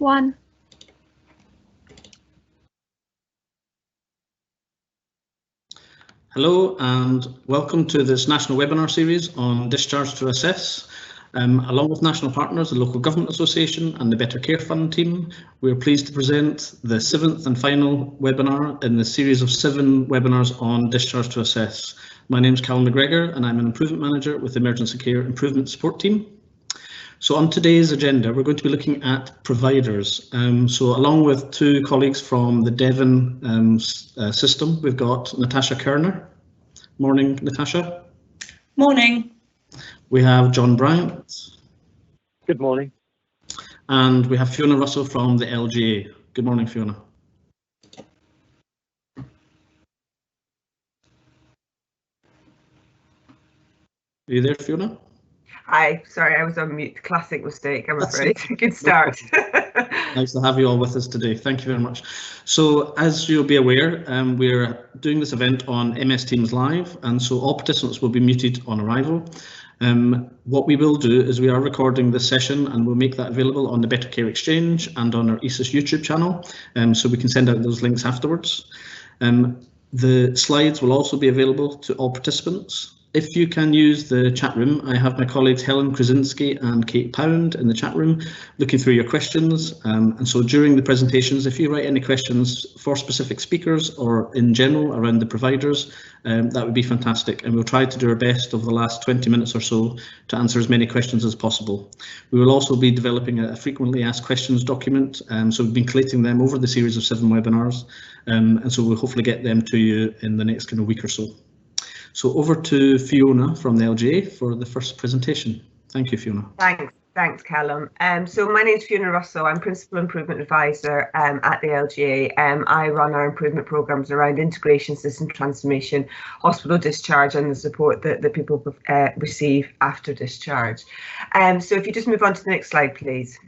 1. Hello and welcome to this national webinar series on Discharge to Assess. Along with national partners, the Local Government Association and the Better Care Fund team, we are pleased to present the 7th and final webinar in the series of 7 webinars on Discharge to Assess. My name is Callum McGregor and I'm an Improvement Manager with the Emergency Care Improvement Support Team. So on today's agenda, we're going to be looking at providers. So along with 2 colleagues from the Devon system, we've got Natasha Kerner. Morning, Natasha. Morning. We have John Bryant. Good morning. And we have Fiona Russell from the LGA. Good morning, Fiona. Are you there, Fiona? Hi, sorry, I was on mute. Classic mistake, I'm afraid. Good start. Nice to have you all with us today. Thank you very much. So as you'll be aware, we're doing this event on MS Teams Live, and so all participants will be muted on arrival. What we will do is we are recording this session and we'll make that available on the Better Care Exchange and on our ESIS YouTube channel, so we can send out those links afterwards. The slides will also be available to all participants. If you can use the chat room, I have my colleagues Helen Krasinski and Kate Pound in the chat room looking through your questions. And so during the presentations, if you write any questions for specific speakers or in general around the providers, that would be fantastic. And we'll try to do our best over the last 20 minutes or so to answer as many questions as possible. We will also be developing a frequently asked questions document. So we've been collating them over the series of 7 webinars. And so we'll hopefully get them to you in the next kind of week or so. So over to Fiona from the LGA for the first presentation. Thank you, Fiona. Thanks, Callum. So my name is Fiona Russell. I'm Principal Improvement Advisor at the LGA. I run our improvement programmes around integration, system transformation, hospital discharge and the support that people receive after discharge. So if you just move on to the next slide, please.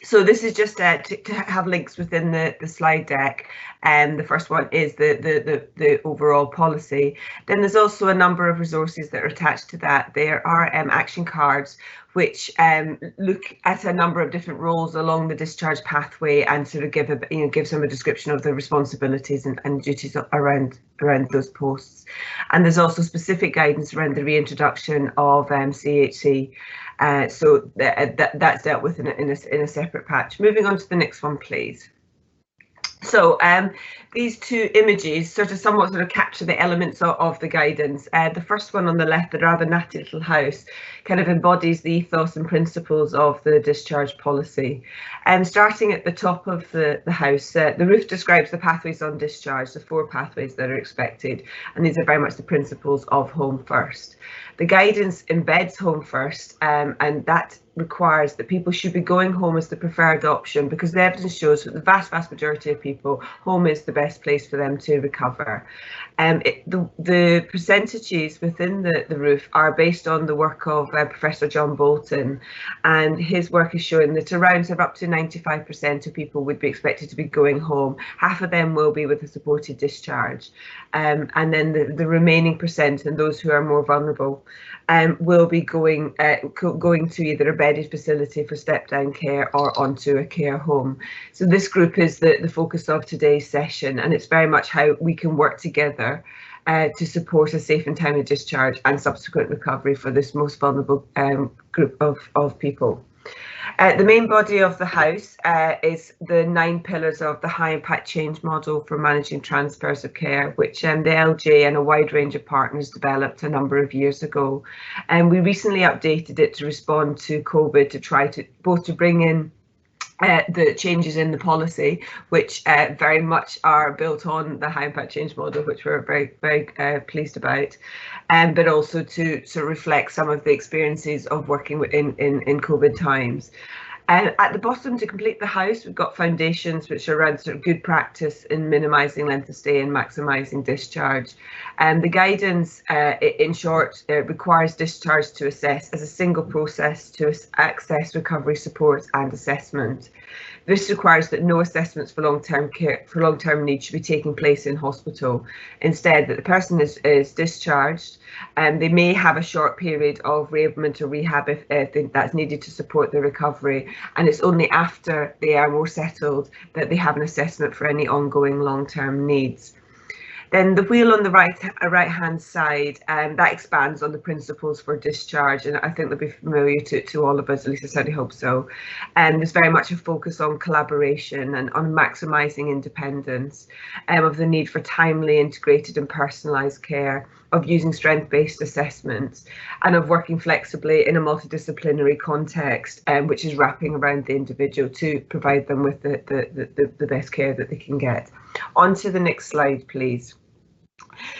So this is just to have links within the slide deck. The first one is the overall policy. Then there's also a number of resources that are attached to that. There are action cards which look at a number of different roles along the discharge pathway and sort of give some a description of the responsibilities and duties around those posts. And there's also specific guidance around the reintroduction of CHC. So that's dealt with in a separate patch. Moving on to the next one, please. So these 2 images somewhat capture the elements of the guidance. The first one on the left, the rather natty little house, kind of embodies the ethos and principles of the discharge policy. Starting at the top of the house, the roof describes the pathways on discharge, the 4 pathways that are expected, and these are very much the principles of Home First. The guidance embeds Home First, and that requires that people should be going home as the preferred option, because the evidence shows that the vast majority of people, home is the best place for them to recover. The percentages within the roof are based on the work of Professor John Bolton, and his work is showing that around up to 95% of people would be expected to be going home. Half of them will be with a supported discharge, and then the remaining percent, and those who are more vulnerable, will be going to either a bedded facility for step-down care or onto a care home. So this group is the focus of today's session, and it's very much how we can work together to support a safe and timely discharge and subsequent recovery for this most vulnerable group of people. The main body of the house is the 9 pillars of the high impact change model for managing transfers of care, which the LGA and a wide range of partners developed a number of years ago. And we recently updated it to respond to COVID, to try to both to bring in the changes in the policy, which very much are built on the high impact change model, which we're very pleased about, but also to reflect some of the experiences of working in COVID times. At the bottom, to complete the house, we've got foundations which are around good practice in minimising length of stay and maximising discharge. The guidance, in short, requires discharge to assess as a single process to access recovery support and assessment. This requires that no assessments for long-term care, for long-term needs, should be taking place in hospital. Instead, that the person is discharged, and they may have a short period of reablement or rehab if that's needed to support the recovery, and it's only after they are more settled that they have an assessment for any ongoing long-term needs. Then the wheel on the right-hand side, that expands on the principles for discharge, and I think they'll be familiar to all of us, at least I certainly hope so. And there's very much a focus on collaboration and on maximising independence, of the need for timely, integrated and personalised care, of using strength-based assessments, and of working flexibly in a multidisciplinary context, which is wrapping around the individual to provide them with the best care that they can get. On to the next slide, please.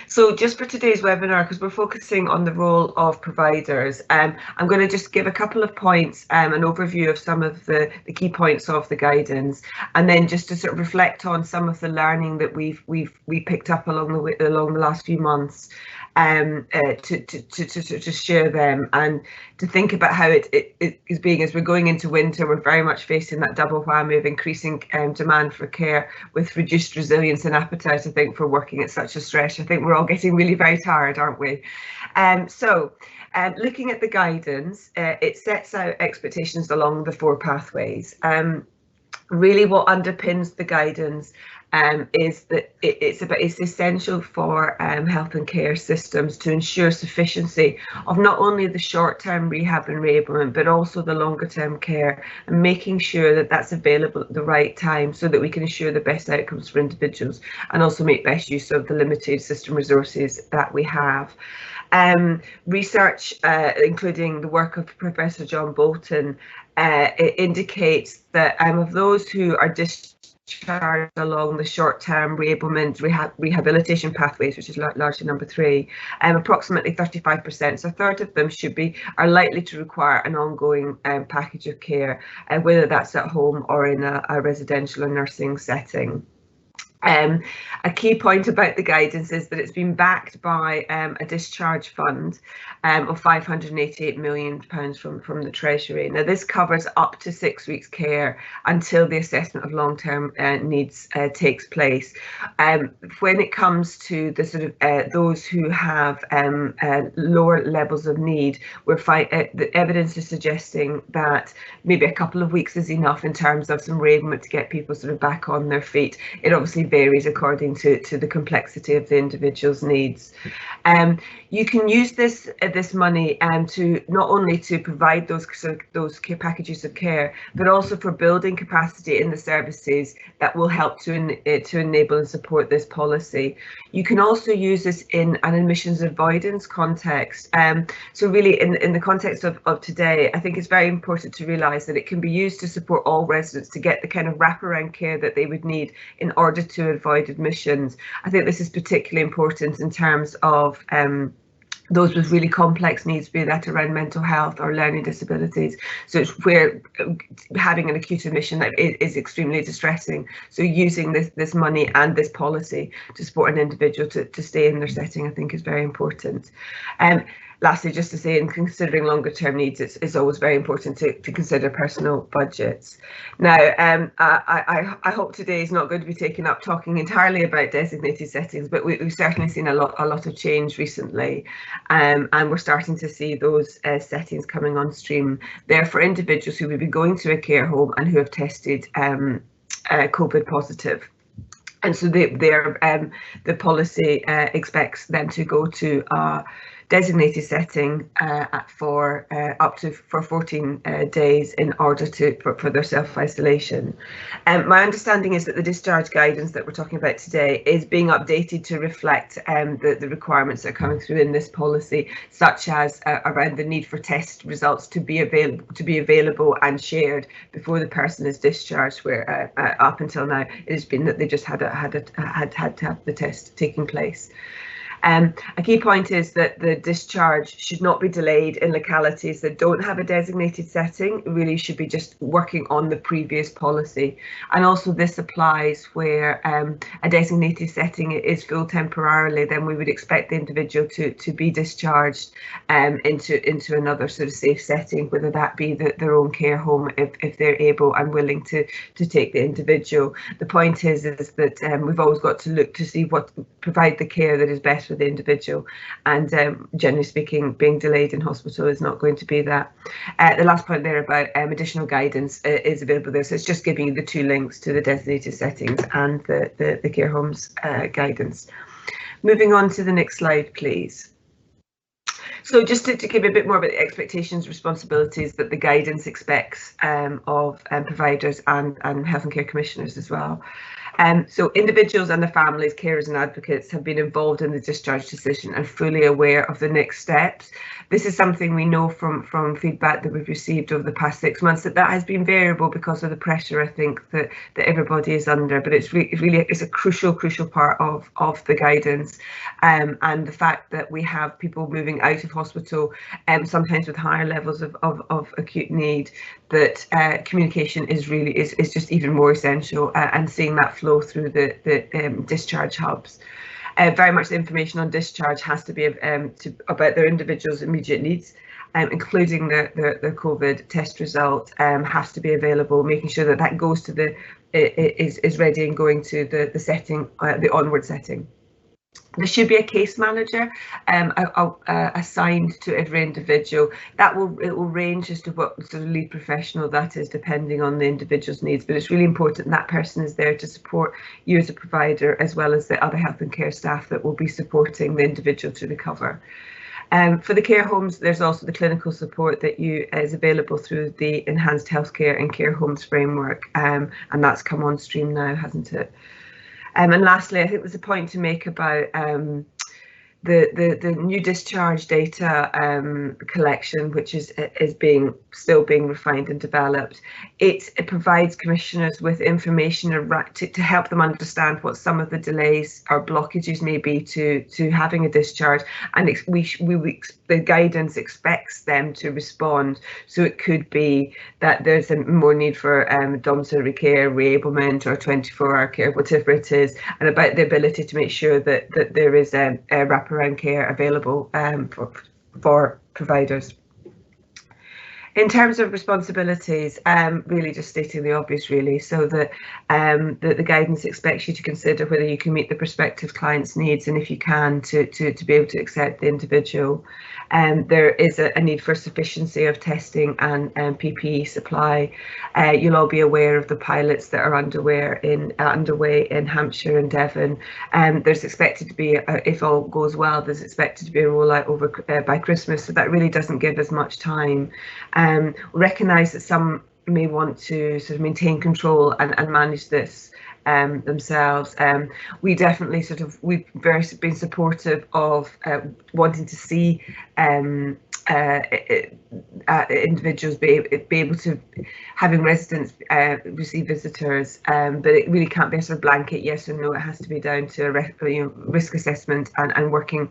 So just for today's webinar, because we're focusing on the role of providers, I'm going to just give a couple of points, an overview of some of the key points of the guidance, and then just to sort of reflect on some of the learning that we picked up along the last few months, to share them, and to think about how it is being, as we're going into winter, we're very much facing that double whammy of increasing demand for care with reduced resilience and appetite, I think, for working at such a stretch. I think we're all getting really very tired, aren't we? Looking at the guidance, it sets out expectations along the 4 pathways. Really what underpins the guidance is that it's essential for health and care systems to ensure sufficiency of not only the short-term rehab and enablement, but also the longer-term care, and making sure that that's available at the right time so that we can ensure the best outcomes for individuals and also make best use of the limited system resources that we have. Research, including the work of Professor John Bolton, it indicates that of those who are discharged along the short-term rehabilitation pathways, which is largely number 3, approximately 35%, so a third of them are likely to require an ongoing package of care, whether that's at home or in a residential or nursing setting. A key point about the guidance is that it's been backed by a discharge fund of £588 million from the Treasury. Now, this covers up to 6 weeks care until the assessment of long-term needs takes place. When it comes to the sort of those who have lower levels of need, the evidence is suggesting that maybe a couple of weeks is enough in terms of some enablement to get people sort of back on their feet. It obviously varies according to the complexity of the individual's needs. You can use this money to not only to provide those care packages of care, but also for building capacity in the services that will help to enable and support this policy. You can also use this in an admissions avoidance context. So really in the context of today, I think it's very important to realise that it can be used to support all residents to get the kind of wraparound care that they would need in order to avoid admissions. I think this is particularly important in terms of those with really complex needs, be that around mental health or learning disabilities. So it's where having an acute admission that is extremely distressing. So using this money and this policy to support an individual to stay in their setting, I think, is very important. Lastly, just to say, in considering longer term needs, it's always very important to consider personal budgets. Now, I hope today is not going to be taken up talking entirely about designated settings, but we've certainly seen a lot of change recently, and we're starting to see those settings coming on stream. They're for individuals who will be going to a care home and who have tested COVID positive. And so the policy expects them to go to a designated setting for 14 days in order for their self-isolation. My understanding is that the discharge guidance that we're talking about today is being updated to reflect the requirements that are coming through in this policy, such as around the need for test results to be available and shared before the person is discharged. Where up until now it has been that they just had to have the test taking place. A key point is that the discharge should not be delayed in localities that don't have a designated setting. It really should be just working on the previous policy. And also this applies where a designated setting is full temporarily, then we would expect the individual to be discharged into another sort of safe setting, whether that be their own care home if they're able and willing to take the individual. The point is that we've always got to look to see provide the care that is best for the individual, and generally speaking, being delayed in hospital is not going to be that. The last point there about additional guidance is available there, so it's just giving you the 2 links to the designated settings and the care homes guidance. Moving on to the next slide, please. So just to give a bit more about the expectations, responsibilities that the guidance expects of providers and health and care commissioners as well. So individuals and their families, carers and advocates have been involved in the discharge decision and fully aware of the next steps. This is something we know from feedback that we've received over the past 6 months, that has been variable because of the pressure, I think, that everybody is under, but it's a crucial part of the guidance, and the fact that we have people moving out of hospital, sometimes with higher levels of acute need, that communication is just even more essential, and seeing that flow through the discharge hubs. Very much the information on discharge has to be about their individual's immediate needs, including the COVID test result, has to be available, making sure that goes to is ready and going to the setting, the onward setting. There should be a case manager assigned to every individual. It will range as to what sort of lead professional that is, depending on the individual's needs, but it's really important that person is there to support you as a provider, as well as the other health and care staff that will be supporting the individual to recover. For the care homes, there's also the clinical support that is available through the Enhanced Healthcare and Care Homes framework, and that's come on stream now, hasn't it? And lastly, I think there's a point to make about the new discharge data collection, which is still being refined and developed. It provides commissioners with information to help them understand what some of the delays or blockages may be to having a discharge, and the guidance expects them to respond. So it could be that there's more need for domiciliary care, reablement, or 24-hour care, whatever it is, and about the ability to make sure that there is a wraparound care available for providers. In terms of responsibilities, really just stating the obvious, really, so that the guidance expects you to consider whether you can meet the prospective client's needs, and if you can, to be able to accept the individual. There is a need for sufficiency of testing and PPE supply. You'll all be aware of the pilots that are underway in Hampshire and Devon. There's expected to be, if all goes well, there's expected to be a rollout over by Christmas, so that really doesn't give us much time. Recognise that some may want to sort of maintain control and manage this themselves. We definitely we've been supportive of wanting to see individuals be able to, having residents receive visitors, but it really can't be a sort of blanket yes or no. It has to be down to risk assessment and working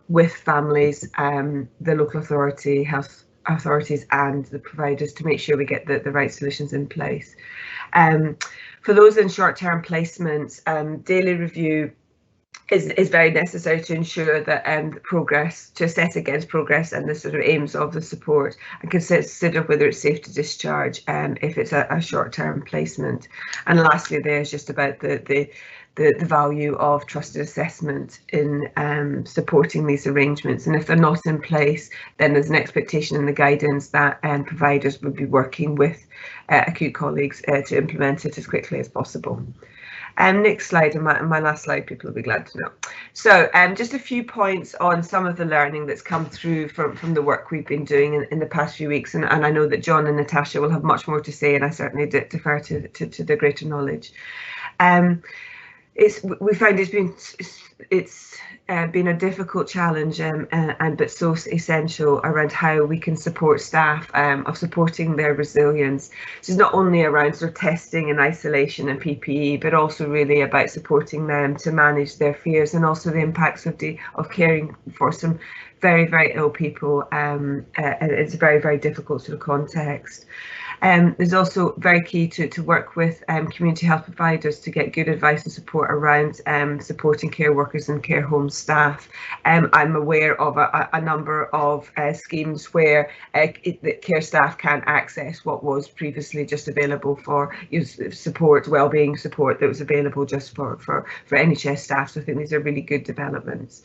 with families, the local authority, health authorities and the providers to make sure we get the right solutions in place. For those in short-term placements, daily review is very necessary to ensure that progress, to assess against progress and the sort of aims of the support, and consider whether it's safe to discharge if it's a short-term placement. And lastly, there's just about the value of trusted assessment in supporting these arrangements, and if they're not in place, then there's an expectation in the guidance that providers would be working with acute colleagues to implement it as quickly as possible. Next slide, and my last slide, people will be glad to know. So just a few points on some of the learning that's come through from the work we've been doing in the past few weeks, and I know that John and Natasha will have much more to say, and I certainly defer to their greater knowledge. We find it's been a difficult challenge, but so essential around how we can support staff, of supporting their resilience. This is not only around sort of testing and isolation and PPE, but also really about supporting them to manage their fears and also the impacts of caring for some very, very ill people. It's a very, very difficult sort of context. There's also very key to work with community health providers to get good advice and support around supporting care workers and care home staff. I'm aware of a number of schemes where the care staff can't access what was previously just available for support, wellbeing support that was available just for NHS staff. So I think these are really good developments.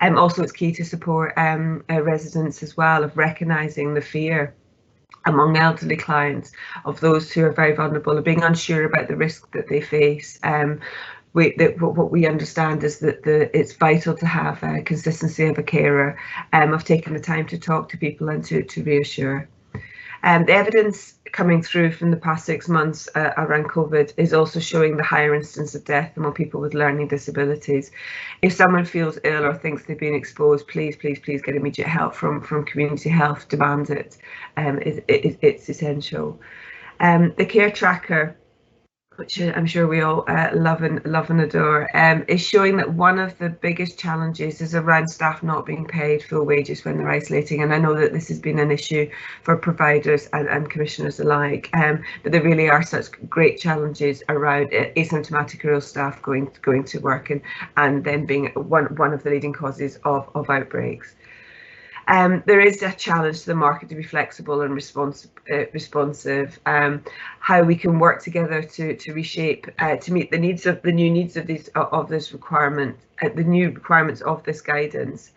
Also, it's key to support residents as well, of recognising the fear among elderly clients of those who are very vulnerable, of being unsure about the risk that they face. What we understand is that it's vital to have a consistency of a carer, of taking the time to talk to people and to reassure. The evidence coming through from the past 6 months around COVID is also showing the higher incidence of death among people with learning disabilities. If someone feels ill or thinks they've been exposed, please get immediate help from community health. Demand it. It's essential. The care tracker, which I'm sure we all love and adore, is showing that one of the biggest challenges is around staff not being paid full wages when they're isolating. And I know that this has been an issue for providers and commissioners alike, but there really are such great challenges around asymptomatic rural staff going to work and then being one of the leading causes of outbreaks. There is a challenge to the market to be flexible and responsive. How we can work together to reshape to meet the needs of the new needs of this requirement, the new requirements of this guidance.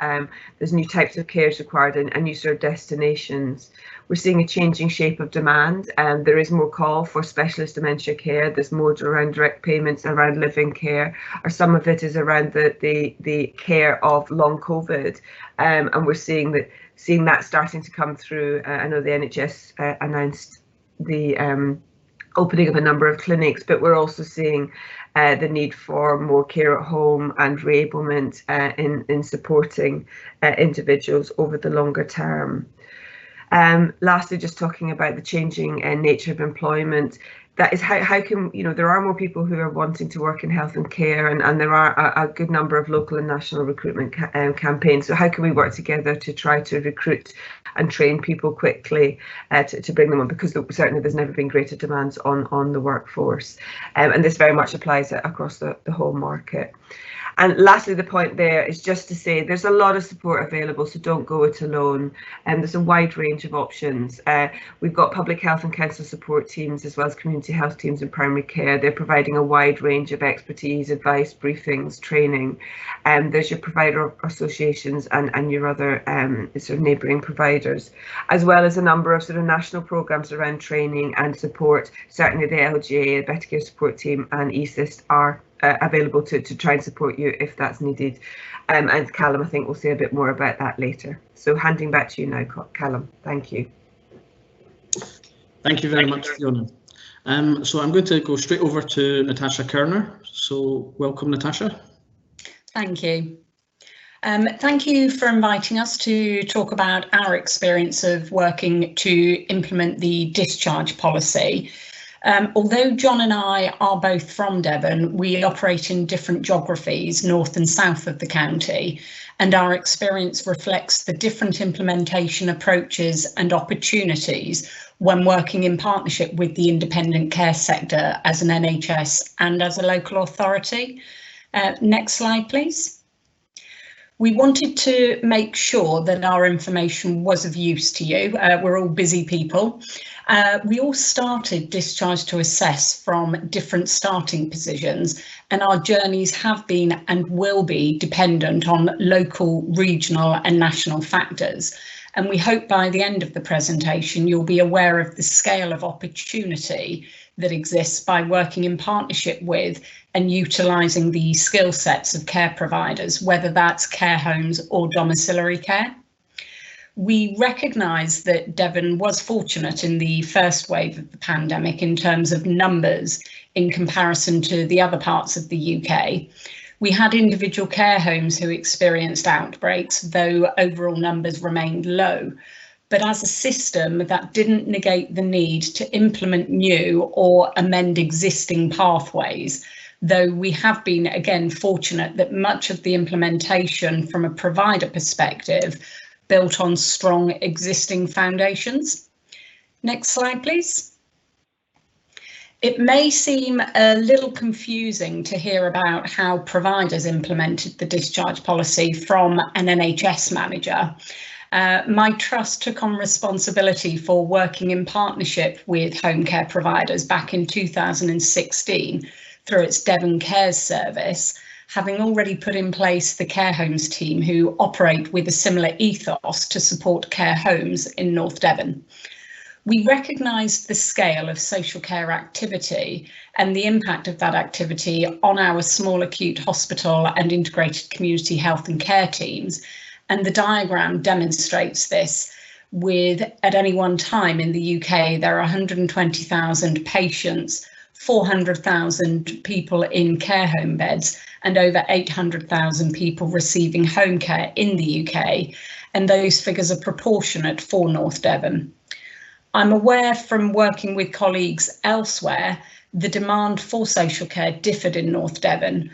There's new types of cares required and new sort of destinations. We're seeing a changing shape of demand, and there is more call for specialist dementia care. There's more around direct payments, around living care, or some of it is around the care of long COVID, and we're seeing that starting to come through. I know the NHS announced the opening of a number of clinics, but we're also seeing the need for more care at home and reablement in supporting individuals over the longer term. Lastly, just talking about the changing nature of employment, that is how can, there are more people who are wanting to work in health and care, and there are a good number of local and national recruitment campaigns. So how can we work together to try to recruit and train people quickly to bring them on, because certainly there's never been greater demands on the workforce, and this very much applies across the whole market. And lastly, the point there is just to say there's a lot of support available, so don't go it alone. And there's a wide range of options. We've got public health and council support teams, as well as community health teams in primary care. They're providing a wide range of expertise, advice, briefings, training. There's your provider associations and your other sort of neighbouring providers, as well as a number of sort of national programmes around training and support. Certainly the LGA, Better Care Support Team and ESIST are available to try and support you if that's needed. And Callum, I think, will say a bit more about that later. So handing back to you now, Callum. Thank you. Thank you very much, Fiona. So I'm going to go straight over to Natasha Kerner. So welcome, Natasha. Thank you. Thank you for inviting us to talk about our experience of working to implement the discharge policy. Although John and I are both from Devon, we operate in different geographies, north and south of the county, and our experience reflects the different implementation approaches and opportunities when working in partnership with the independent care sector as an NHS and as a local authority. Next slide, please. We wanted to make sure that our information was of use to you. We're all busy people. We all started Discharge to Assess from different starting positions, and our journeys have been and will be dependent on local, regional and national factors. And we hope by the end of the presentation you'll be aware of the scale of opportunity that exists by working in partnership with and utilising the skill sets of care providers, whether that's care homes or domiciliary care. We recognise that Devon was fortunate in the first wave of the pandemic in terms of numbers in comparison to the other parts of the UK. We had individual care homes who experienced outbreaks, though overall numbers remained low. But as a system, that didn't negate the need to implement new or amend existing pathways, though we have been, again, fortunate that much of the implementation from a provider perspective built on strong existing foundations. Next slide, please. It may seem a little confusing to hear about how providers implemented the discharge policy from an NHS manager. My trust took on responsibility for working in partnership with home care providers back in 2016 through its Devon Cares service. having already put in place the care homes team who operate with a similar ethos to support care homes in North Devon. We recognised the scale of social care activity and the impact of that activity on our small acute hospital and integrated community health and care teams, and the diagram demonstrates this. With, at any one time in the UK, there are 120,000 patients, 400,000 people in care home beds, and over 800,000 people receiving home care in the UK, and those figures are proportionate for North Devon. I'm aware from working with colleagues elsewhere, the demand for social care differed in North Devon.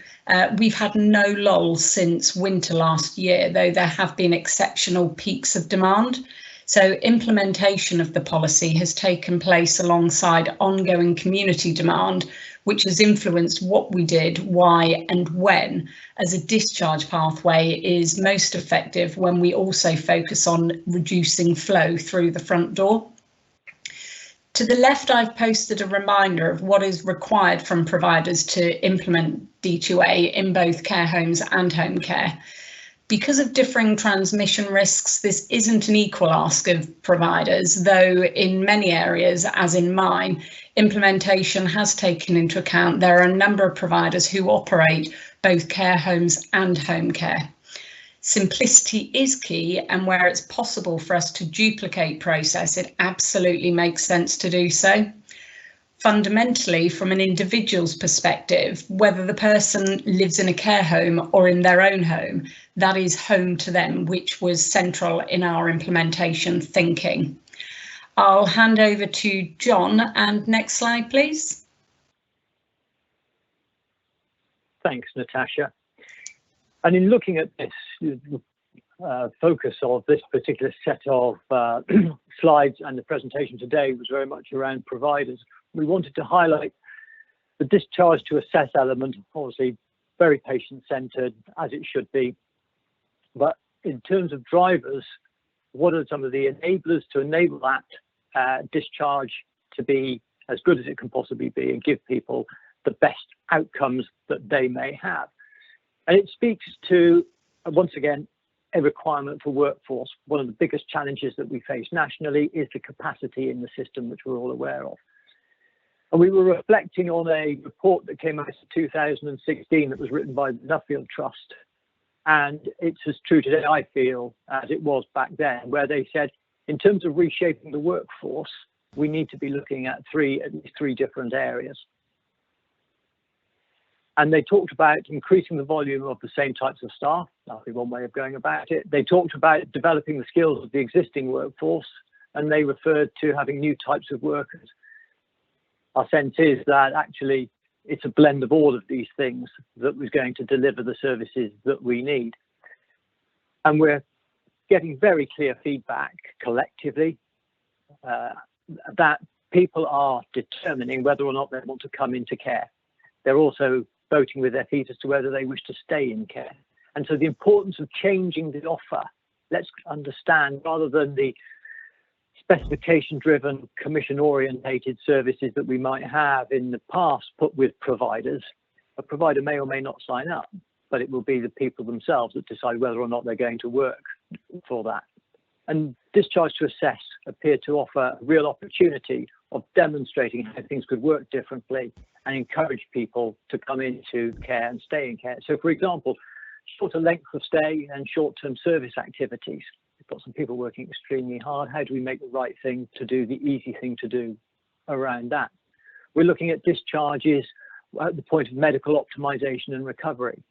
We've had no lull since winter last year, though there have been exceptional peaks of demand. So implementation of the policy has taken place alongside ongoing community demand, which has influenced what we did, why and when, as a discharge pathway is most effective when we also focus on reducing flow through the front door. To the left, I've posted a reminder of what is required from providers to implement D2A in both care homes and home care. Because of differing transmission risks, this isn't an equal ask of providers, though in many areas, as in mine, implementation has taken into account there are a number of providers who operate both care homes and home care. Simplicity is key, and where it's possible for us to duplicate process, it absolutely makes sense to do so. Fundamentally, from an individual's perspective, whether the person lives in a care home or in their own home, that is home to them, which was central in our implementation thinking. I'll hand over to John, and next slide, please. Thanks, Natasha. And in looking at this focus of this particular set of slides and the presentation today was very much around providers. We wanted to highlight the discharge to assess element, obviously very patient-centred, as it should be. But in terms of drivers, what are some of the enablers to enable that discharge to be as good as it can possibly be and give people the best outcomes that they may have? And it speaks to, once again, a requirement for workforce. One of the biggest challenges that we face nationally is the capacity in the system, which we're all aware of. And we were reflecting on a report that came out in 2016 that was written by the Nuffield Trust. And it's as true today, I feel, as it was back then, where they said, in terms of reshaping the workforce, we need to be looking at at least three different areas. And they talked about increasing the volume of the same types of staff. That'll be one way of going about it. They talked about developing the skills of the existing workforce, and they referred to having new types of workers. Our sense is that actually it's a blend of all of these things that was going to deliver the services that we need. And we're getting very clear feedback collectively that people are determining whether or not they want to come into care. They're also voting with their feet as to whether they wish to stay in care. And so the importance of changing the offer, let's understand, rather than the specification-driven, commission-orientated services that we might have in the past put with providers, a provider may or may not sign up, but it will be the people themselves that decide whether or not they're going to work for that. And Discharge to Assess appeared to offer a real opportunity of demonstrating how things could work differently and encourage people to come into care and stay in care. So, for example, shorter length of stay and short-term service activities. We've got some people working extremely hard. How do we make the right thing to do, the easy thing to do around that? We're looking at discharges at the point of medical optimization and recovery.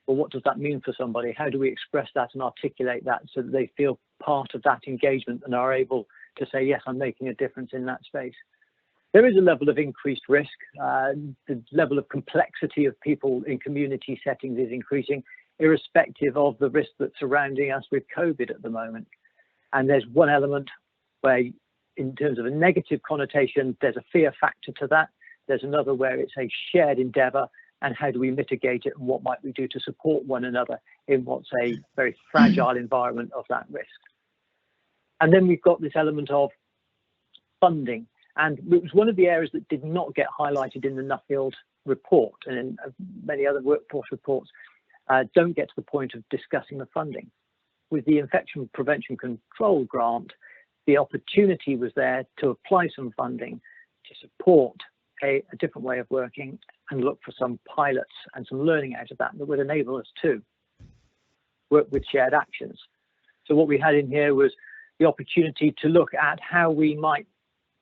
Well, what does that mean for somebody? How do we express that and articulate that so that they feel part of that engagement and are able to say, yes, I'm making a difference in that space? There is a level of increased risk. The level of complexity of people in community settings is increasing, irrespective of the risk that's surrounding us with COVID at the moment. And there's one element where, in terms of a negative connotation, there's a fear factor to that. There's another where it's a shared endeavour, and how do we mitigate it, and what might we do to support one another in what's a very fragile environment of that risk. And then we've got this element of funding. And it was one of the areas that did not get highlighted in the Nuffield report and in many other workforce reports don't get to the point of discussing the funding. With the Infection Prevention Control Grant, the opportunity was there to apply some funding to support a different way of working and look for some pilots and some learning out of that would enable us to work with shared actions. So what we had in here was the opportunity to look at how we might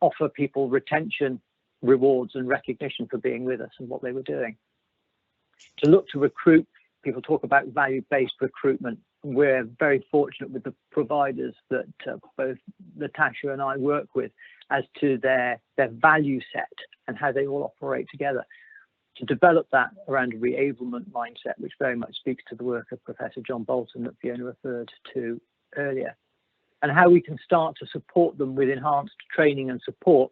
offer people retention rewards and recognition for being with us and what they were doing. To look to recruit, people talk about value-based recruitment. We're very fortunate with the providers that both Natasha and I work with as to their value set and how they all operate together. To develop that around a re-ablement mindset, which very much speaks to the work of Professor John Bolton that Fiona referred to earlier, and how we can start to support them with enhanced training and support,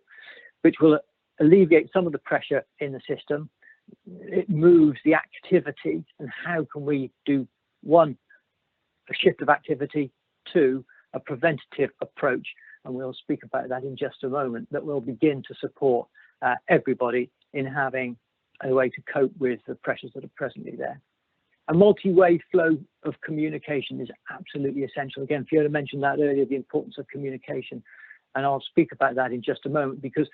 which will alleviate some of the pressure in the system. It moves the activity, and how can we do, one, a shift of activity, two, a preventative approach, and we'll speak about that in just a moment, that will begin to support everybody in having a way to cope with the pressures that are presently there. A multi-way flow of communication is absolutely essential. Again, Fiona mentioned that earlier, the importance of communication, and I'll speak about that in just a moment, because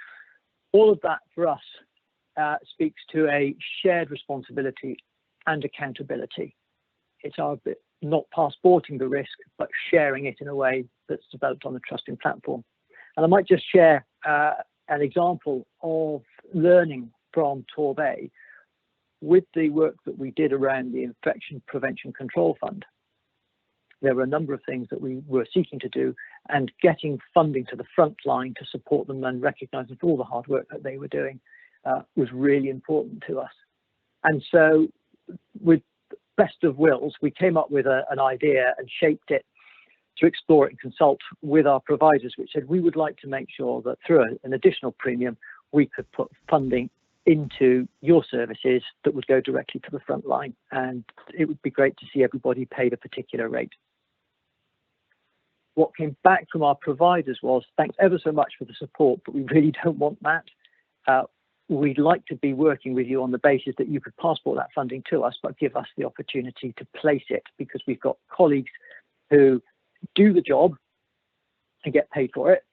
all of that for us speaks to a shared responsibility and accountability. It's our bit, not passporting the risk, but sharing it in a way that's developed on the trusting platform. And I might just share an example of learning from Torbay with the work that we did around the Infection Prevention Control Fund. There were a number of things that we were seeking to do, and getting funding to the front line to support them and recognizing all the hard work that they were doing was really important to us. And so with best of wills, we came up with an idea and shaped it to explore it and consult with our providers, which said we would like to make sure that through an additional premium, we could put funding into your services that would go directly to the front line. And it would be great to see everybody paid a particular rate. What came back from our providers was, thanks ever so much for the support, but we really don't want that. We'd like to be working with you on the basis that you could passport that funding to us, but give us the opportunity to place it, because we've got colleagues who do the job and get paid for it.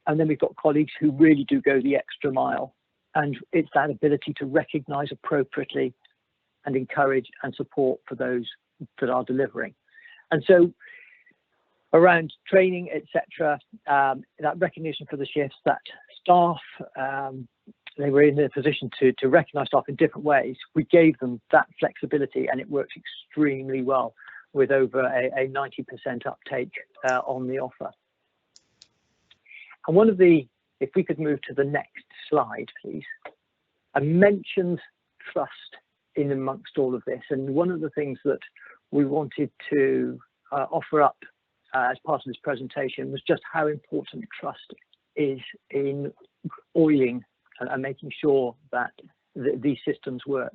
And then we've got colleagues who really do go the extra mile. And it's that ability to recognise appropriately and encourage and support for those that are delivering. And so around training, etc., that recognition for the shifts, that staff, they were in a position to recognise staff in different ways. We gave them that flexibility, and it worked extremely well, with over a 90% uptake on the offer. And one of the, if we could move to the next slide, please. I mentioned trust in amongst all of this, and one of the things that we wanted to offer up as part of this presentation was just how important trust is in oiling and making sure that these systems work.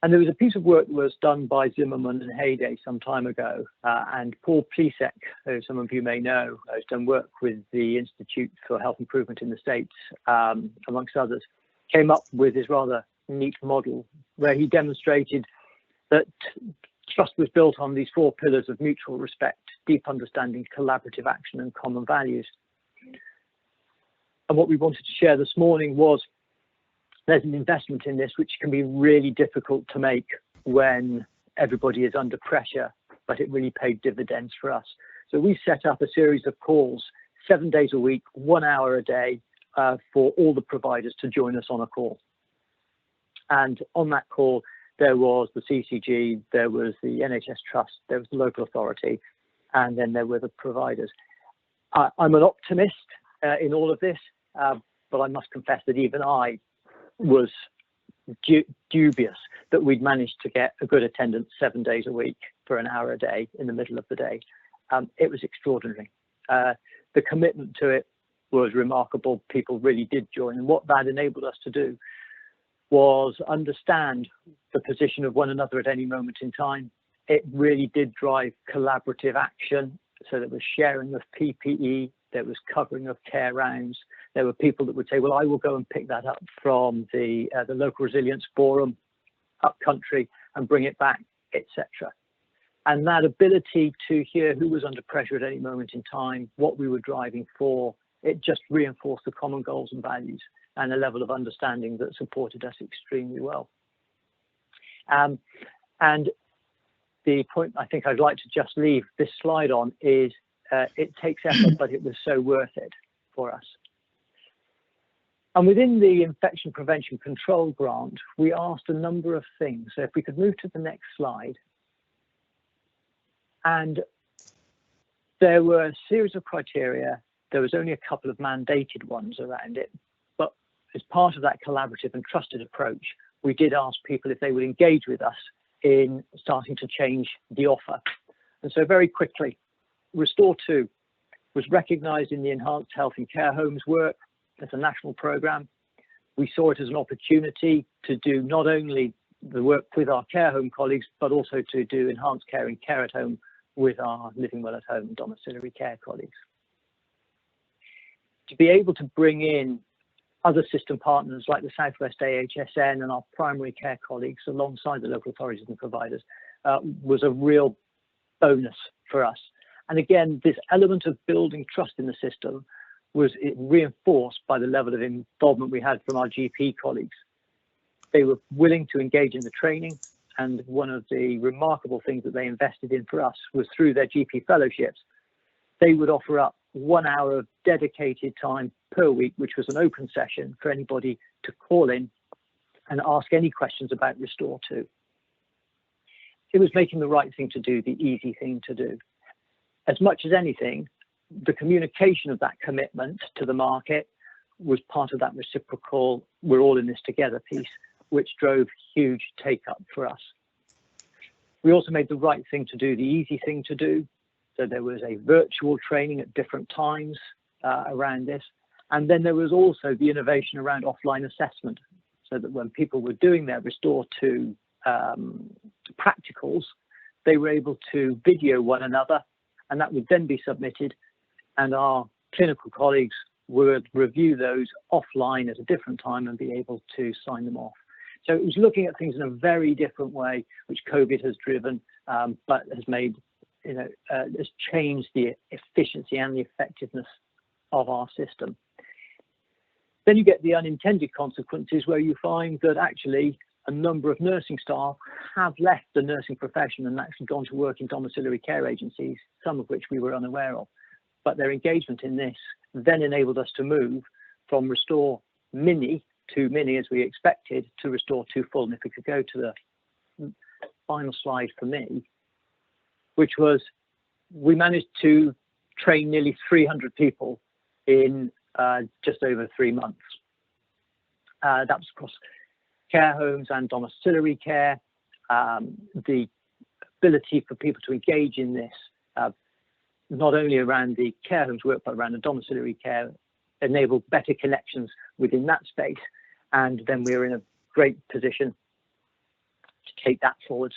And there was a piece of work that was done by Zimmerman and Hayday some time ago, and Paul Plisek, who some of you may know, has done work with the Institute for Health Improvement in the States, amongst others, came up with this rather neat model where he demonstrated that trust was built on these four pillars of mutual respect, deep understanding, collaborative action, and common values. And what we wanted to share this morning was there's an investment in this which can be really difficult to make when everybody is under pressure, but it really paid dividends for us. So we set up a series of calls 7 days a week, 1 hour a day, for all the providers to join us on a call. And on that call, there was the CCG, there was the NHS Trust, there was the local authority, and then there were the providers. I'm an optimist in all of this, but I must confess that even I was dubious that we'd managed to get a good attendance 7 days a week for an hour a day in the middle of the day. It was extraordinary. The commitment to it was remarkable. People really did join, and what that enabled us to do was understand the position of one another at any moment in time. It really did drive collaborative action, so there was sharing of PPE, there was covering of care rounds, There were people that would say, well, I will go and pick that up from the local resilience forum up country and bring it back, etc. And that ability to hear who was under pressure at any moment in time, what we were driving for, it just reinforced the common goals and values and a level of understanding that supported us extremely well. And the point I think I'd like to just leave this slide on is it takes effort, but it was so worth it for us. And within the infection prevention control grant, we asked a number of things. So if we could move to the next slide. And there were a series of criteria. There was only a couple of mandated ones around it. But as part of that collaborative and trusted approach, we did ask people if they would engage with us in starting to change the offer. And so very quickly, Restore 2 was recognised in the Enhanced Health and Care Homes work as a national programme. We saw it as an opportunity to do not only the work with our care home colleagues, but also to do enhanced care and care at home with our living well at home domiciliary care colleagues. To be able to bring in other system partners like the Southwest AHSN and our primary care colleagues alongside the local authorities and providers was a real bonus for us. And again, this element of building trust in the system was reinforced by the level of involvement we had from our GP colleagues. They were willing to engage in the training, and one of the remarkable things that they invested in for us was through their GP fellowships. They would offer up 1 hour of dedicated time per week, which was an open session for anybody to call in and ask any questions about Restore 2. It was making the right thing to do, the easy thing to do. As much as anything, the communication of that commitment to the market was part of that reciprocal, we're all in this together piece, which drove huge take up for us. We also made the right thing to do, the easy thing to do. So there was a virtual training at different times around this. And then there was also the innovation around offline assessment, so that when people were doing their Restore 2 practicals, they were able to video one another, and that would then be submitted, and our clinical colleagues would review those offline at a different time and be able to sign them off. So it was looking at things in a very different way, which COVID has driven, but has made, has changed the efficiency and the effectiveness of our system. Then you get the unintended consequences where you find that actually a number of nursing staff have left the nursing profession and actually gone to work in domiciliary care agencies, some of which we were unaware of. But their engagement in this then enabled us to move from Restore Mini to Mini, as we expected, to Restore 2 Full. And if we could go to the final slide for me, which was, we managed to train nearly 300 people in just over 3 months. That was across care homes and domiciliary care. The ability for people to engage in this, not only around the care homes work, but around the domiciliary care, enabled better connections within that space. And then we're in a great position to take that forwards.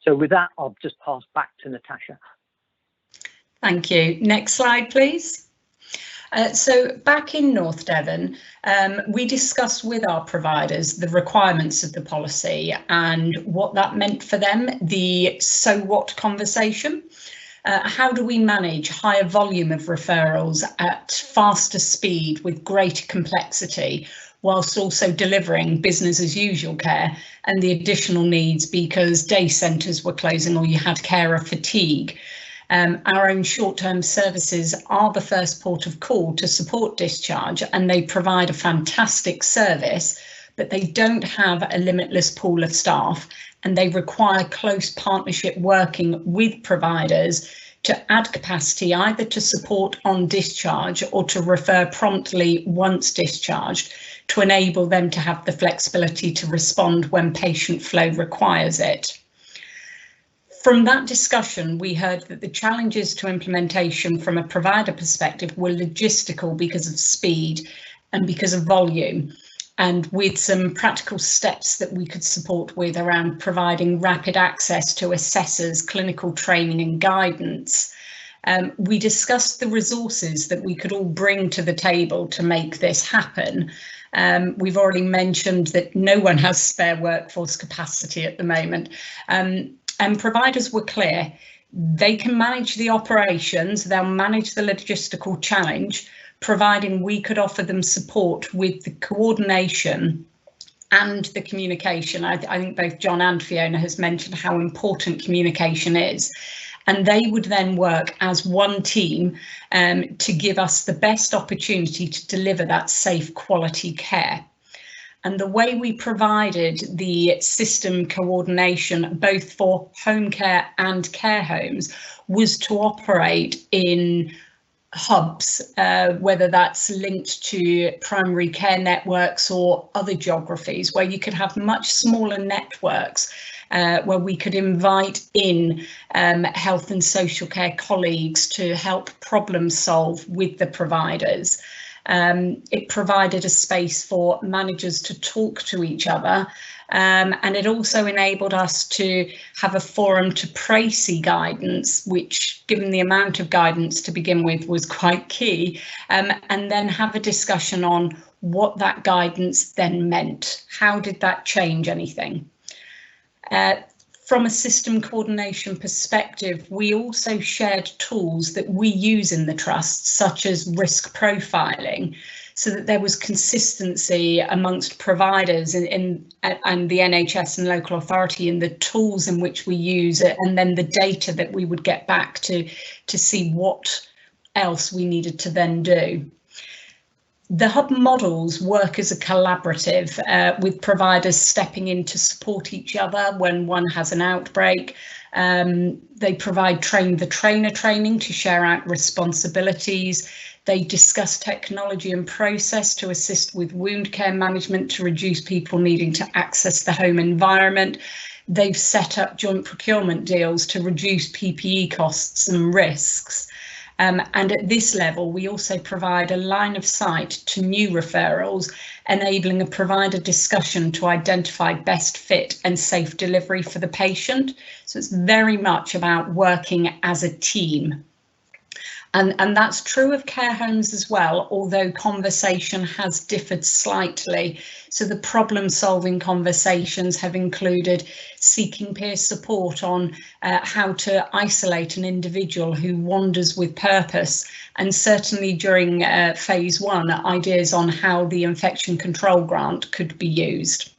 So with that, I'll just pass back to Natasha. Thank you. Next slide, please. So back in North Devon, we discussed with our providers the requirements of the policy and what that meant for them, the so what conversation. How do we manage higher volume of referrals at faster speed with greater complexity, whilst also delivering business as usual care and the additional needs because day centres were closing or you had carer fatigue? Our own short-term services are the first port of call to support discharge, and they provide a fantastic service, but they don't have a limitless pool of staff, and they require close partnership working with providers to add capacity either to support on discharge or to refer promptly once discharged, to enable them to have the flexibility to respond when patient flow requires it. From that discussion, we heard that the challenges to implementation from a provider perspective were logistical because of speed and because of volume, and with some practical steps that we could support with around providing rapid access to assessors, clinical training and guidance, we discussed the resources that we could all bring to the table to make this happen. We've already mentioned that no one has spare workforce capacity at the moment, and providers were clear. They can manage the operations, they'll manage the logistical challenge, providing we could offer them support with the coordination and the communication. I think both John and Fiona has mentioned how important communication is. And they would then work as one team to give us the best opportunity to deliver that safe quality care. And the way we provided the system coordination, both for home care and care homes, was to operate in hubs, whether that's linked to primary care networks or other geographies, where you could have much smaller networks, where we could invite in health and social care colleagues to help problem solve with the providers. It provided a space for managers to talk to each other, and it also enabled us to have a forum to précis guidance, which, given the amount of guidance to begin with, was quite key, and then have a discussion on what that guidance then meant. How did that change anything? From a system coordination perspective, we also shared tools that we use in the trust, such as risk profiling, so that there was consistency amongst providers and the NHS and local authority in the tools in which we use it, and then the data that we would get back to see what else we needed to then do. The hub models work as a collaborative, with providers stepping in to support each other when one has an outbreak. They provide train the trainer training to share out responsibilities. They discuss technology and process to assist with wound care management to reduce people needing to access the home environment. They've set up joint procurement deals to reduce PPE costs and risks. And at this level, we also provide a line of sight to new referrals, enabling a provider discussion to identify best fit and safe delivery for the patient. So it's very much about working as a team. And that's true of care homes as well, although conversation has differed slightly. So the problem-solving conversations have included seeking peer support on how to isolate an individual who wanders with purpose, and certainly during phase 1, ideas on how the infection control grant could be used.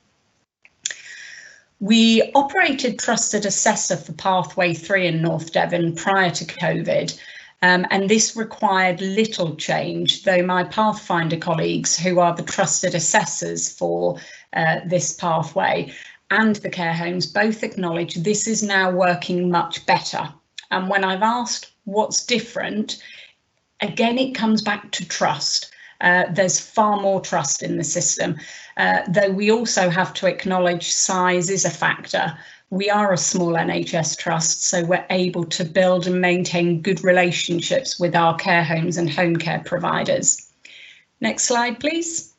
We operated Trusted Assessor for Pathway 3 in North Devon prior to COVID. And this required little change, though my Pathfinder colleagues, who are the trusted assessors for this pathway, and the care homes both acknowledge this is now working much better. And when I've asked what's different, again, it comes back to trust. There's far more trust in the system, though we also have to acknowledge size is a factor. We are a small NHS trust, so we're able to build and maintain good relationships with our care homes and home care providers. Next slide, please.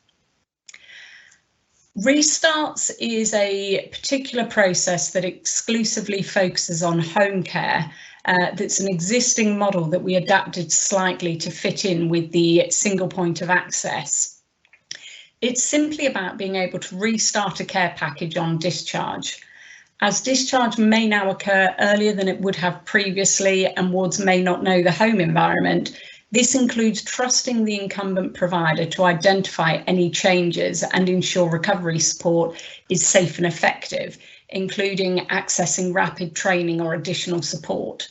Restarts is a particular process that exclusively focuses on home care. That's an existing model that we adapted slightly to fit in with the single point of access. It's simply about being able to restart a care package on discharge. As discharge may now occur earlier than it would have previously, and wards may not know the home environment, this includes trusting the incumbent provider to identify any changes and ensure recovery support is safe and effective, including accessing rapid training or additional support.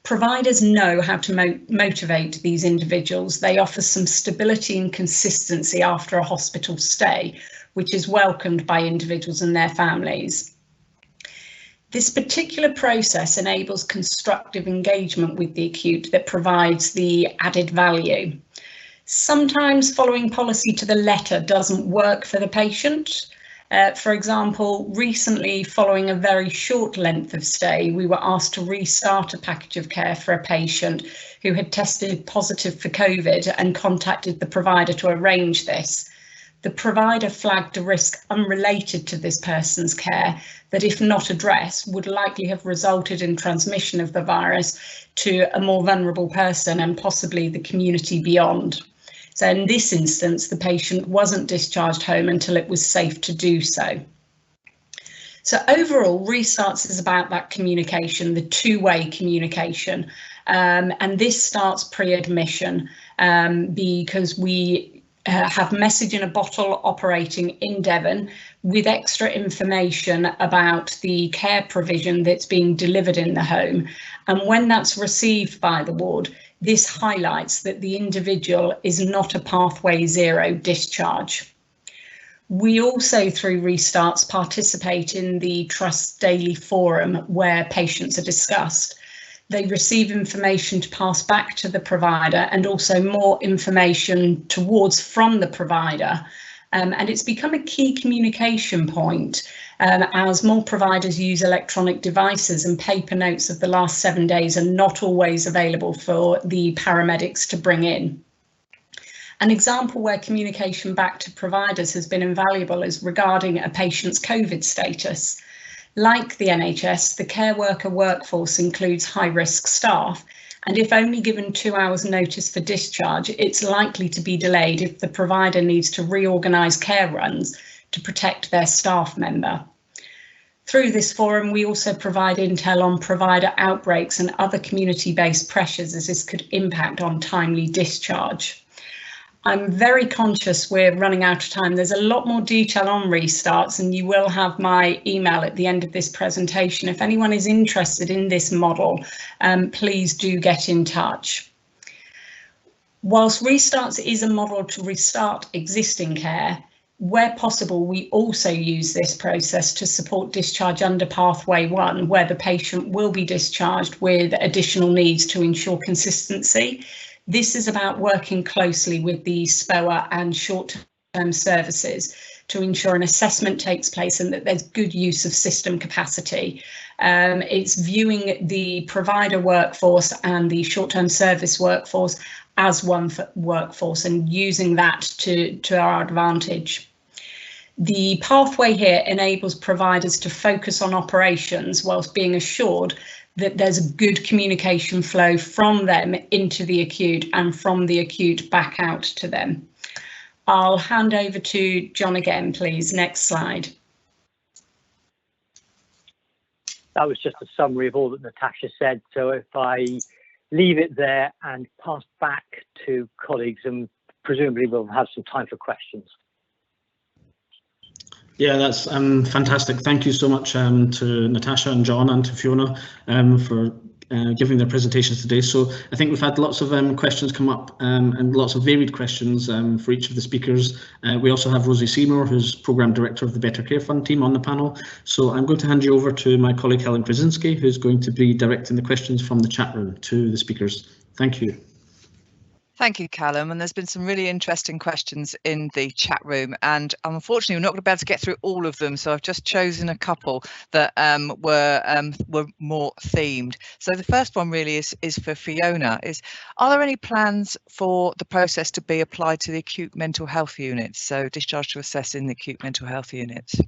Providers know how to motivate these individuals. They offer some stability and consistency after a hospital stay, which is welcomed by individuals and their families. This particular process enables constructive engagement with the acute that provides the added value. Sometimes following policy to the letter doesn't work for the patient. For example, recently, following a very short length of stay, we were asked to restart a package of care for a patient who had tested positive for COVID and contacted the provider to arrange this. the provider flagged a risk unrelated to this person's care that, if not addressed, would likely have resulted in transmission of the virus to a more vulnerable person and possibly the community beyond. So in this instance, the patient wasn't discharged home until it was safe to do so. So overall, Restarts is about that communication, the two-way communication, and this starts pre-admission because we have message in a bottle operating in Devon with extra information about the care provision that's being delivered in the home. And when that's received by the ward, this highlights that the individual is not a pathway zero discharge. We also, through Restarts, participate in the Trust's daily forum where patients are discussed. They receive information to pass back to the provider and also more information towards from the provider. And it's become a key communication point as more providers use electronic devices, and paper notes of the last 7 days are not always available for the paramedics to bring in. An example where communication back to providers has been invaluable is regarding a patient's COVID status. Like the NHS, the care worker workforce includes high-risk staff, and if only given 2 hours notice for discharge, it's likely to be delayed if the provider needs to reorganise care runs to protect their staff member. Through this forum, we also provide intel on provider outbreaks and other community-based pressures, as this could impact on timely discharge. I'm very conscious we're running out of time. There's a lot more detail on Restarts, and you will have my email at the end of this presentation. If anyone is interested in this model, please do get in touch. Whilst Restarts is a model to restart existing care, where possible, we also use this process to support discharge under Pathway 1, where the patient will be discharged with additional needs to ensure consistency. This is about working closely with the SPOA and short-term services to ensure an assessment takes place and that there's good use of system capacity. It's viewing the provider workforce and the short-term service workforce as one workforce and using that to our advantage. The pathway here enables providers to focus on operations whilst being assured that there's a good communication flow from them into the acute and from the acute back out to them. I'll hand over to John again, please. Next slide. That was just a summary of all that Natasha said. So if I leave it there and pass back to colleagues, and presumably we'll have some time for questions. Yeah, that's fantastic. Thank you so much to Natasha and John and to Fiona for giving their presentations today. So I think we've had lots of questions come up and lots of varied questions for each of the speakers. We also have Rosie Seymour, who's Programme Director of the Better Care Fund team, on the panel. So I'm going to hand you over to my colleague Helen Krasinski, who's going to be directing the questions from the chat room to the speakers. Thank you. Thank you, Callum. And there's been some really interesting questions in the chat room, and unfortunately we're not going to be able to get through all of them. So I've just chosen a couple that were more themed. So the first one really is for Fiona. Are there any plans for the process to be applied to the acute mental health units? So discharge to assess in the acute mental health units.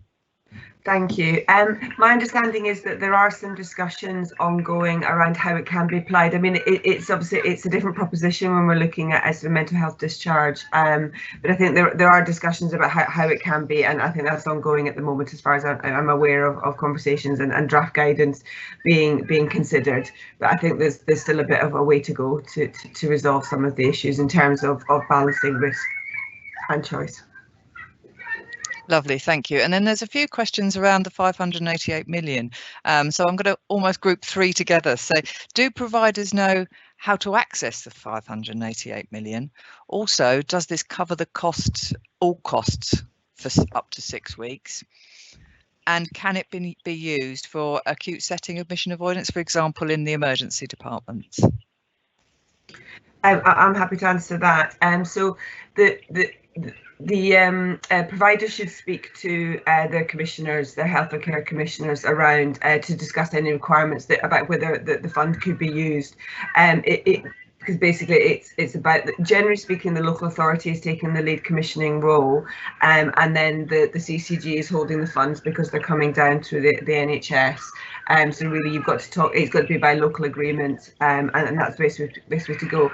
Thank you. My understanding is that there are some discussions ongoing around how it can be applied. I mean, it's obviously it's a different proposition when we're looking at as a mental health discharge, but I think there are discussions about how it can be, and I think that's ongoing at the moment as far as I'm aware of conversations and draft guidance being considered. But I think there's still a bit of a way to go to resolve some of the issues in terms of balancing risk and choice. Lovely, thank you. And then there's a few questions around the 588 million. So I'm going to almost group three together. So do providers know how to access the 588 million? Also, does this cover the costs, all costs for up to 6 weeks? And can it be used for acute setting admission avoidance, for example, in the emergency departments? I'm happy to answer that. So the provider should speak to their commissioners, their health and care commissioners, around to discuss any requirements about whether the fund could be used. because basically it's about, generally speaking, the local authority is taking the lead commissioning role, and then the CCG is holding the funds because they're coming down through the NHS. So really you've got to talk, it's got to be by local agreement, and that's the best way to go.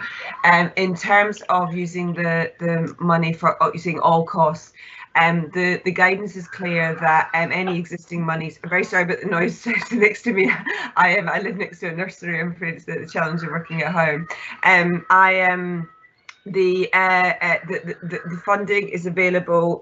In terms of using the money for using all costs, the guidance is clear that any existing monies. I'm very sorry about the noise next to me. I live next to a nursery. I'm afraid it's the challenge of working at home. The funding is available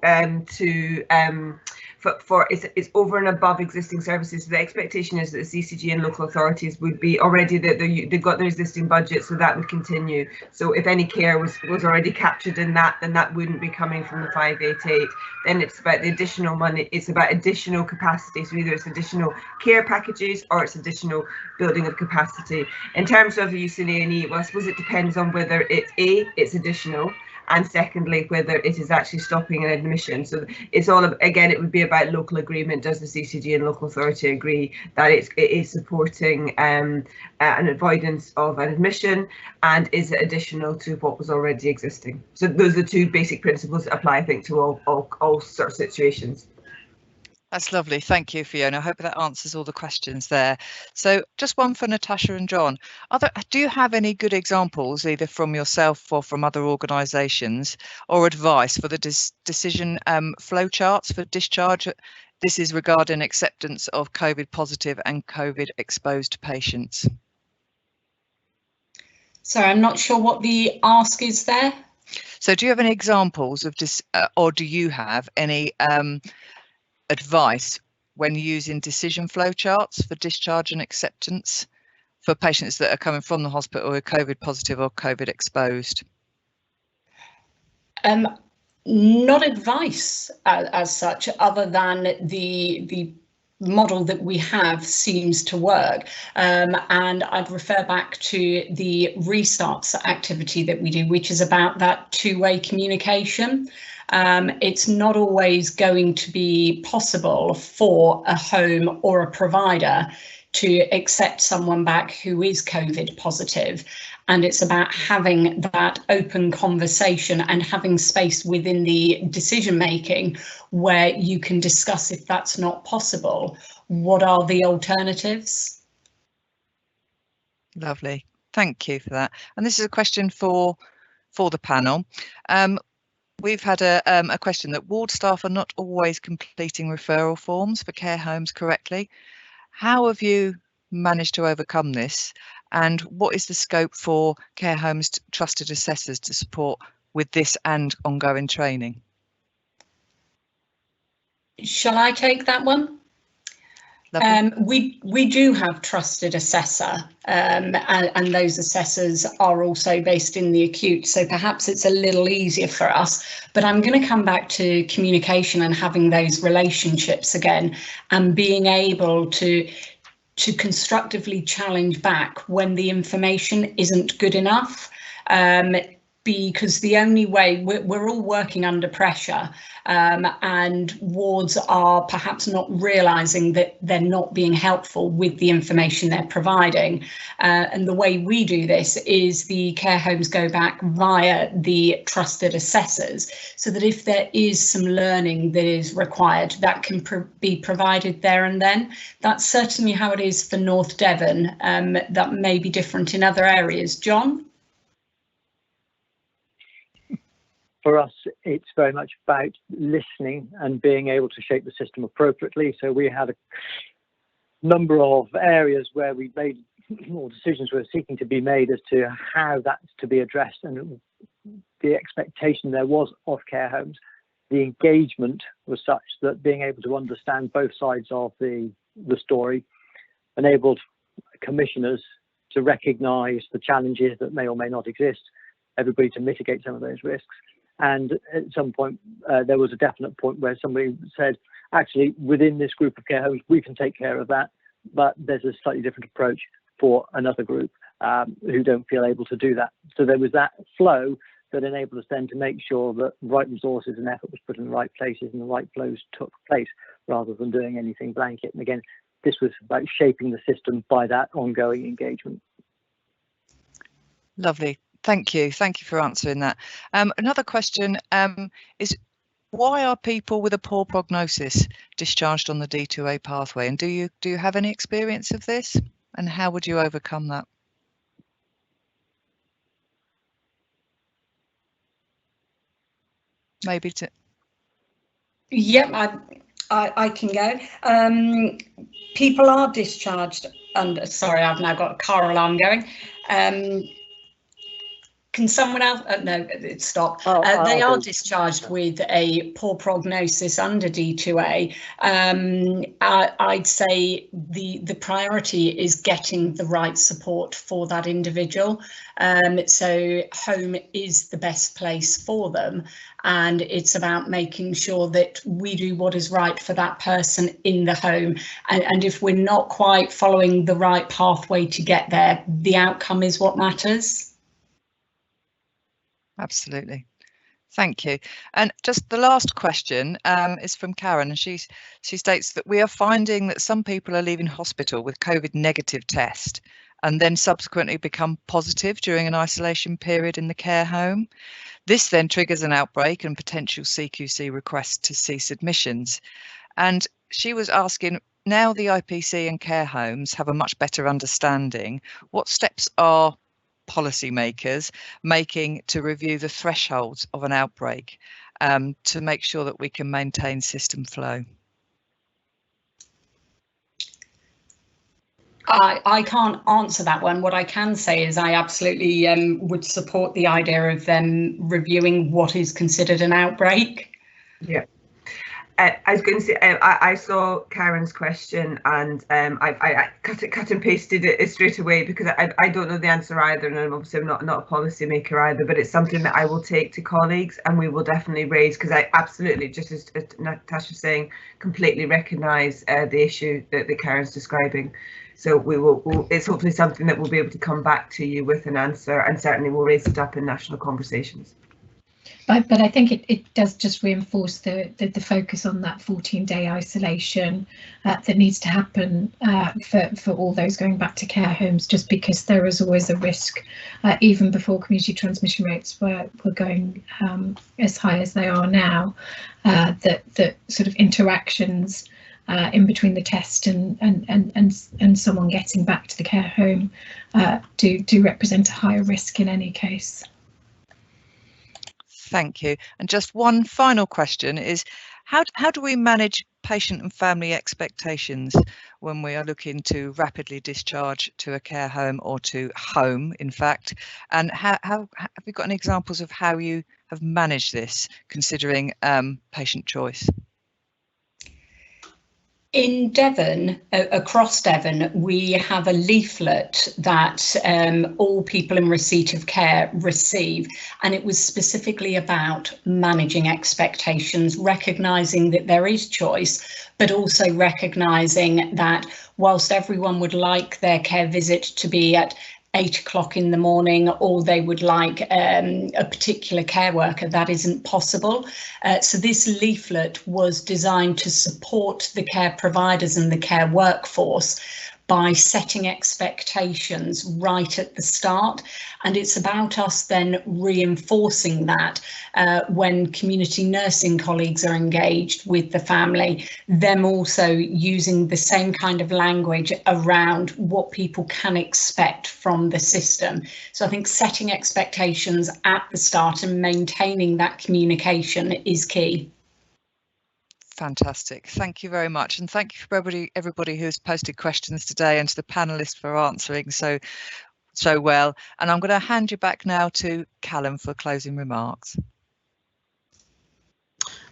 for it's over and above existing services. So the expectation is that the CCG and local authorities would be already they've got their existing budget, so that would continue. So if any care was already captured in that, then that wouldn't be coming from the 588. Then it's about the additional money. It's about additional capacity. So either it's additional care packages or it's additional building of capacity. In terms of the use in A&E, well, I suppose it depends on whether it's additional, and secondly whether it is actually stopping an admission. So it's all, again, it would be about local agreement. Does the CCG and local authority agree that it is supporting an avoidance of an admission, and is it additional to what was already existing? So those are the two basic principles that apply, I think, to all sorts of situations. That's lovely. Thank you, Fiona. I hope that answers all the questions there. So just one for Natasha and John. Do you have any good examples, either from yourself or from other organisations, or advice for the decision flowcharts for discharge? This is regarding acceptance of COVID positive and COVID exposed patients. Sorry, I'm not sure what the ask is there. So do you have any examples of or do you have any advice when using decision flowcharts for discharge and acceptance for patients that are coming from the hospital who are COVID positive or COVID exposed? Not advice as such, other than the model that we have seems to work, and I'd refer back to the restarts activity that we do, which is about that two-way communication. It's not always going to be possible for a home or a provider to accept someone back who is COVID positive. And it's about having that open conversation and having space within the decision making where you can discuss, if that's not possible, what are the alternatives? Lovely. Thank you for that. And this is a question for the panel. We've had a question that ward staff are not always completing referral forms for care homes correctly. How have you managed to overcome this? And what is the scope for care homes trusted assessors to support with this and ongoing training? Shall I take that one? We do have trusted assessor, and those assessors are also based in the acute, so perhaps it's a little easier for us. But I'm going to come back to communication and having those relationships again, and being able to constructively challenge back when the information isn't good enough. Because the only way, we're all working under pressure, and wards are perhaps not realising that they're not being helpful with the information they're providing. And the way we do this is the care homes go back via the trusted assessors, so that if there is some learning that is required, that can be provided there and then. That's certainly how it is for North Devon. That may be different in other areas. John? For us, it's very much about listening and being able to shape the system appropriately. So we had a number of areas where we made, or decisions were seeking to be made as to how that's to be addressed, and the expectation there was of care homes. The engagement was such that being able to understand both sides of the story enabled commissioners to recognise the challenges that may or may not exist, everybody to mitigate some of those risks. And at some point, there was a definite point where somebody said, actually, within this group of care homes, we can take care of that, but there's a slightly different approach for another group who don't feel able to do that. So there was that flow that enabled us then to make sure that the right resources and effort was put in the right places and the right flows took place, rather than doing anything blanket. And again, this was about shaping the system by that ongoing engagement. Lovely. Thank you for answering that. Another question is, why are people with a poor prognosis discharged on the D2A pathway? And do you have any experience of this? And how would you overcome that? Maybe to. Yep, I can go. People are discharged under. Sorry, I've now got a car alarm going. Can someone else? No, it stopped. They are discharged with a poor prognosis under D2A. I'd say the priority is getting the right support for that individual. So home is the best place for them, and it's about making sure that we do what is right for that person in the home. And if we're not quite following the right pathway to get there, the outcome is what matters. Absolutely. Thank you. And just the last question is from Karen, and she states that we are finding that some people are leaving hospital with COVID negative test and then subsequently become positive during an isolation period in the care home. This then triggers an outbreak and potential CQC requests to cease admissions. And she was asking, now the IPC and care homes have a much better understanding, what steps are policymakers making to review the thresholds of an outbreak to make sure that we can maintain system flow? I can't answer that one. What I can say is I absolutely would support the idea of them reviewing what is considered an outbreak. Yeah. I was going to say, I saw Karen's question, and I cut and pasted it straight away because I don't know the answer either, and obviously I'm not a policy maker either, but it's something that I will take to colleagues and we will definitely raise, because I absolutely, just as Natasha's saying, completely recognise the issue that Karen's describing. So it's hopefully something that we'll be able to come back to you with an answer, and certainly we'll raise it up in national conversations. But I think it does just reinforce the focus on that 14-day isolation that needs to happen for all those going back to care homes, just because there is always a risk, even before community transmission rates were going as high as they are now, that sort of interactions in between the test and someone getting back to the care home do represent a higher risk in any case. Thank you. And just one final question is, how do we manage patient and family expectations when we are looking to rapidly discharge to a care home or to home, in fact? And how have you got any examples of how you have managed this, considering patient choice? In Devon, across Devon, we have a leaflet that all people in receipt of care receive, and it was specifically about managing expectations, recognising that there is choice, but also recognising that whilst everyone would like their care visit to be at 8 o'clock in the morning, or they would like a particular care worker, that isn't possible. So this leaflet was designed to support the care providers and the care workforce by setting expectations right at the start. And it's about us then reinforcing that when community nursing colleagues are engaged with the family, them also using the same kind of language around what people can expect from the system. So I think setting expectations at the start and maintaining that communication is key. Fantastic. Thank you very much. And thank you for everybody who's posted questions today, and to the panelists for answering so well. And I'm going to hand you back now to Callum for closing remarks.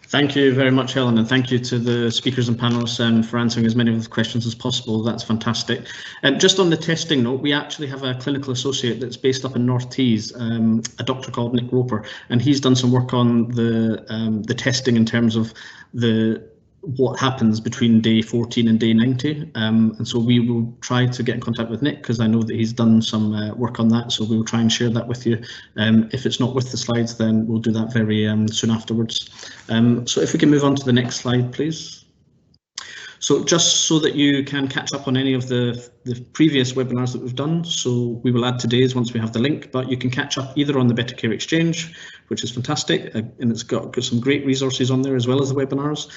Thank you very much, Helen, and thank you to the speakers and panelists for answering as many of the questions as possible. That's fantastic. And just on the testing note, we actually have a clinical associate that's based up in North Tees, a doctor called Nick Roper, and he's done some work on the testing in terms of what happens between day 14 and day 90. And so we will try to get in contact with Nick, because I know that he's done some work on that. So we will try and share that with you. If it's not with the slides, then we'll do that very soon afterwards. So if we can move on to the next slide, please. So just so that you can catch up on any of the previous webinars that we've done, so we will add today's once we have the link, but you can catch up either on the Better Care Exchange, which is fantastic, and it's got some great resources on there as well as the webinars.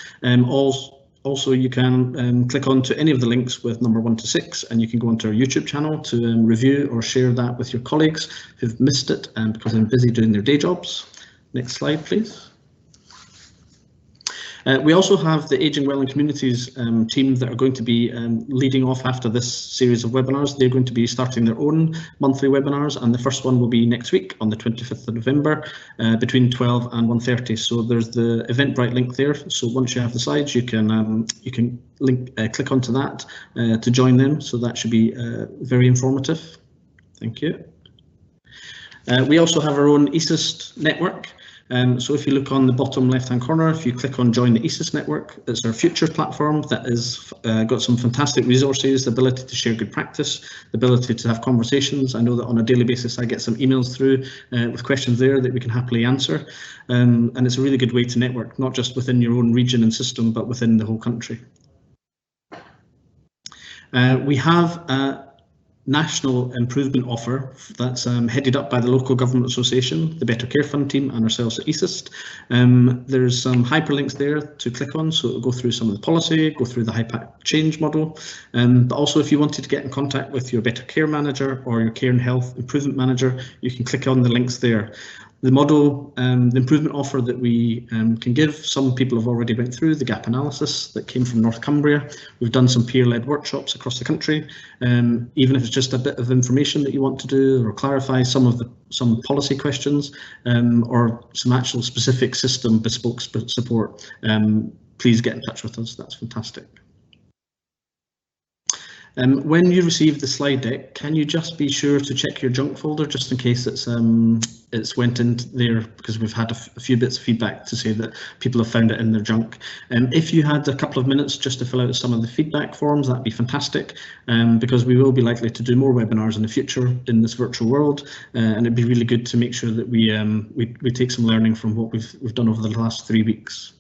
Also, you can click on to any of the links with number 1 to 6, and you can go onto our YouTube channel to review or share that with your colleagues who've missed it because they're busy doing their day jobs. Next slide, please. We also have the Ageing Well in Communities team that are going to be leading off after this series of webinars. They're going to be starting their own monthly webinars, and the first one will be next week on the 25th of November between 12 and 1:30. So there's the Eventbrite link there. So once you have the slides, you can click onto that to join them. So that should be very informative. Thank you. We also have our own ESIST network. So if you look on the bottom left-hand corner, if you click on Join the ESIS Network, it's our Futures platform that has got some fantastic resources, the ability to share good practice, the ability to have conversations. I know that on a daily basis I get some emails through with questions there that we can happily answer, and it's a really good way to network, not just within your own region and system, but within the whole country. We have a national improvement offer that's headed up by the local government association, the Better Care Fund team, and ourselves at ESIST. There's some hyperlinks there to click on, so it'll go through some of the policy, go through the HIPAC change model, but also if you wanted to get in contact with your Better Care manager or your Care and Health Improvement manager, you can click on the links there. The model, the improvement offer that we can give, some people have already went through the gap analysis that came from North Cumbria. We've done some peer-led workshops across the country. Even if it's just a bit of information that you want to do or clarify some policy questions or some actual specific system bespoke support, please get in touch with us. That's fantastic. When you receive the slide deck, can you just be sure to check your junk folder just in case it's went in there, because we've had a few bits of feedback to say that people have found it in their junk. If you had a couple of minutes just to fill out some of the feedback forms, that'd be fantastic, because we will be likely to do more webinars in the future in this virtual world, and it'd be really good to make sure that we take some learning from what we've done over the last 3 weeks.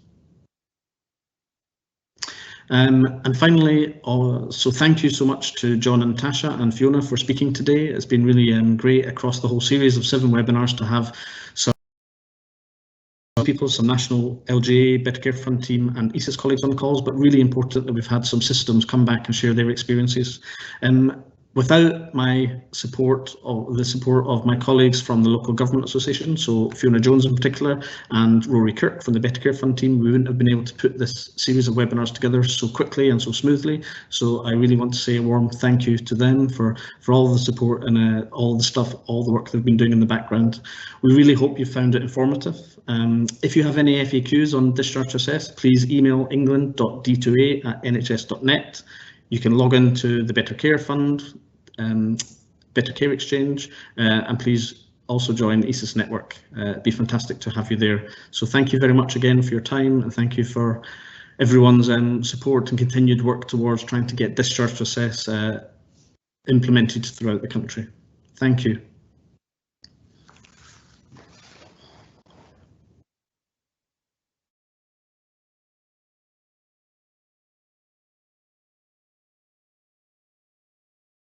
And finally, so thank you so much to John and Natasha and Fiona for speaking today. It's been really great across the whole series of 7 webinars to have some people, some national LGA, Better Care Fund team and ESIS colleagues on the calls, but really important that we've had some systems come back and share their experiences. Without my support, or the support of my colleagues from the local government association, so Fiona Jones in particular and Rory Kirk from the Better Care Fund team, we wouldn't have been able to put this series of webinars together so quickly and so smoothly. So I really want to say a warm thank you to them for all the support and all the work they've been doing in the background. We really hope you found it informative. If you have any FAQs on Discharge to Assess, please email england.d2a@nhs.net. You can log into the Better Care Fund, Better Care Exchange, and please also join the ESIS network. It'd be fantastic to have you there. So thank you very much again for your time, and thank you for everyone's support and continued work towards trying to get Discharge to Assess implemented throughout the country. Thank you.